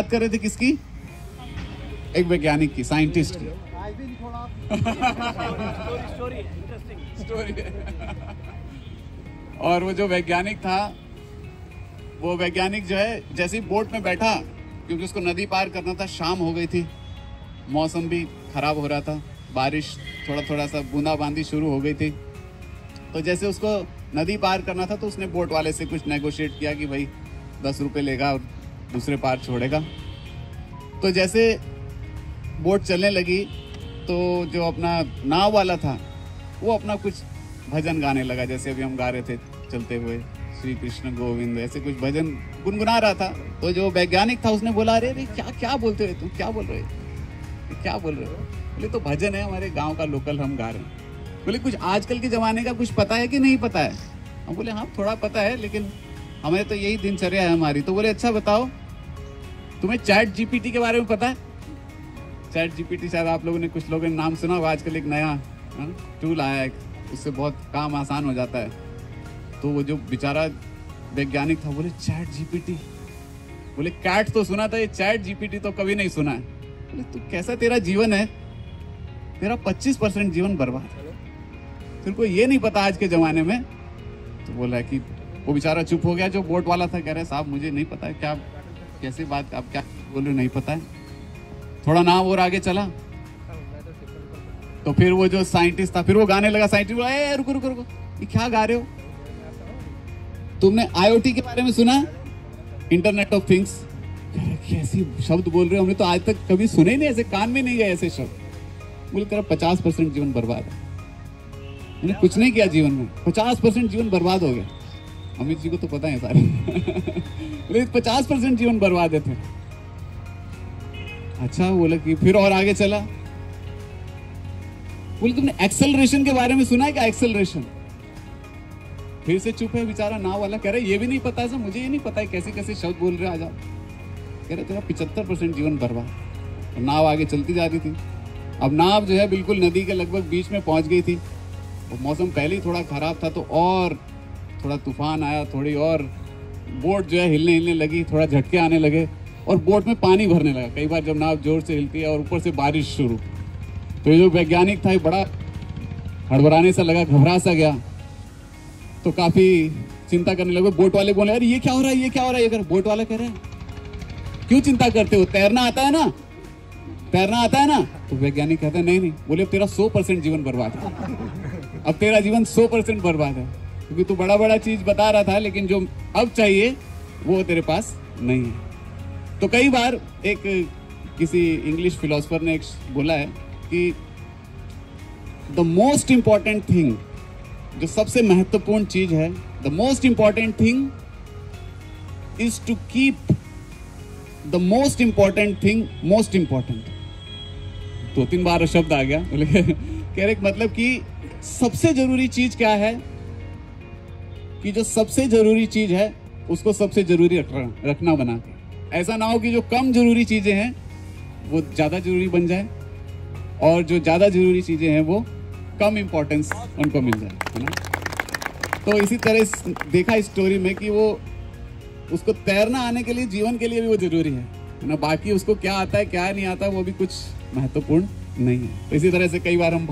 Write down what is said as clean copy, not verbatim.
बात कर रहे थे किसकी? एक वैज्ञानिक की, साइंटिस्ट की। स्टोरी और वो जो वैज्ञानिक था, वो वैज्ञानिक जो है जैसे ही बोट में बैठा, क्योंकि उसको नदी पार करना था, शाम हो गई थी, मौसम भी खराब हो रहा था, बारिश थोड़ा सा बूंदाबांदी शुरू हो गई थी। तो जैसे उसको नदी पार करना था तो उसने बोट वाले से कुछ नेगोशिएट किया कि भाई 10 रुपये लेगा और दूसरे पार छोड़ेगा। तो जैसे बोट चलने लगी तो जो अपना नाव वाला था वो अपना कुछ भजन गाने लगा, जैसे अभी हम गा रहे थे चलते हुए, श्री कृष्ण गोविंद, ऐसे कुछ भजन गुनगुना रहा था। तो जो वैज्ञानिक था उसने बोला, अरे क्या बोलते हो तुम, क्या बोल रहे हो, क्या बोल रहे हो? बोले तो भजन है हमारे गांव का लोकल, हम गा रहे हैं। बोले कुछ आजकल के ज़माने का कुछ पता है कि नहीं पता है? हम बोले हाँ थोड़ा पता है, लेकिन हमें तो यही दिनचर्या है हमारी। तो बोले अच्छा बताओ, तुम्हें चैट जीपीटी के बारे में पता है? चैट जीपीटी शायद आप लोगों ने, कुछ लोगों ने नाम सुना होगा, आजकल एक नया टूल आया है, उससे बहुत काम आसान हो जाता है। तो वो जो बेचारा वैज्ञानिक था बोले चैट जीपीटी, बोले कैट तो सुना था, ये चैट जीपीटी तो कभी नहीं सुना है। बोले तू कैसा तेरा जीवन है, तेरा 25% जीवन बर्बाद है, तेरे को ये नहीं पता आज के जमाने में। तो बोला कि वो बेचारा चुप हो गया, जो बोट वाला था, कह रहे साहब मुझे नहीं पता है, क्या कैसी बात, आप क्या बोल रहे हो, नहीं पता है। थोड़ा नाम और आगे चला तो फिर वो जो साइंटिस्ट था, फिर वो गाने लगा। साइंटिस्ट बोला ए रुको रुको रुको, ये क्या गा रहे हो? तुमने आईओटी के बारे में सुना है? Internet of things. कैसी शब्द बोल रहे हो, हमने तो आज तक कभी सुने ही नहीं, ऐसे कान में नहीं गए ऐसे शब्द। बोले तेरा 50% जीवन बर्बाद है, मैंने कुछ नहीं किया जीवन में, 50% जीवन बर्बाद हो गया। अमित जी को तो पता है सारे। 50% जीवन बर्बाद है। अच्छा बोले कि फिर और आगे चला, बोले तुमने एक्सेलरेशन के बारे में सुना है क्या? एक्सेलरेशन। फिर से चुप है बेचारा नाव वाला, कह रहे ये भी नहीं पता है, मुझे ये नहीं पता है, कैसे कैसे शब्द बोल रहे हो, आ जाओ। कह रहे तेरा 75% जीवन बर्बाद। नाव आगे चलती जा रही थी। अब नाव जो है बिल्कुल नदी के लगभग बीच में पहुंच गई थी। और मौसम पहले ही थोड़ा खराब था, तो और थोड़ा तूफान आया, थोड़ी और बोट जो है हिलने लगी, थोड़ा झटके आने लगे और बोट में पानी भरने लगा। कई बार जब नाव जोर से हिलती है और ऊपर से बारिश शुरू, तो ये जो वैज्ञानिक था ये बड़ा हड़बड़ाने सा लगा, घबरा सा गया, तो काफी चिंता करने लगे। बोट वाले बोले अरे ये क्या हो रहा है, ये क्या हो रहा है? ये बोट वाला कह रहा है क्यों चिंता करते हो, तैरना आता है ना, तैरना आता है ना? तो वैज्ञानिक कहते हैं नहीं। बोले तेरा 100% जीवन बर्बाद है, अब तेरा जीवन 100% बर्बाद है, क्योंकि तू बड़ा चीज बता रहा था, लेकिन जो अब चाहिए वो तेरे पास नहीं है। तो कई बार एक किसी इंग्लिश फिलोसोफर ने एक बोला है कि द मोस्ट इंपॉर्टेंट थिंग, जो सबसे महत्वपूर्ण चीज है, the most important thing is to keep the most important thing most important. 2-3 बार शब्द आ गया। कह रहे मतलब कि सबसे जरूरी चीज क्या है, कि जो सबसे जरूरी चीज है उसको सबसे जरूरी रखना बना के। ऐसा ना हो कि जो कम जरूरी चीजें हैं वो ज्यादा जरूरी बन जाए, और जो ज्यादा जरूरी चीजें हैं वो कम इंपॉर्टेंस उनको मिल जाए, है ना? तो इसी तरह देखा इस स्टोरी में कि वो, उसको तैरना आने के लिए, जीवन के लिए भी वो जरूरी है ना? बाकी उसको क्या आता है क्या नहीं आता वो भी कुछ महत्वपूर्ण नहीं है। तो इसी तरह से कई बार हम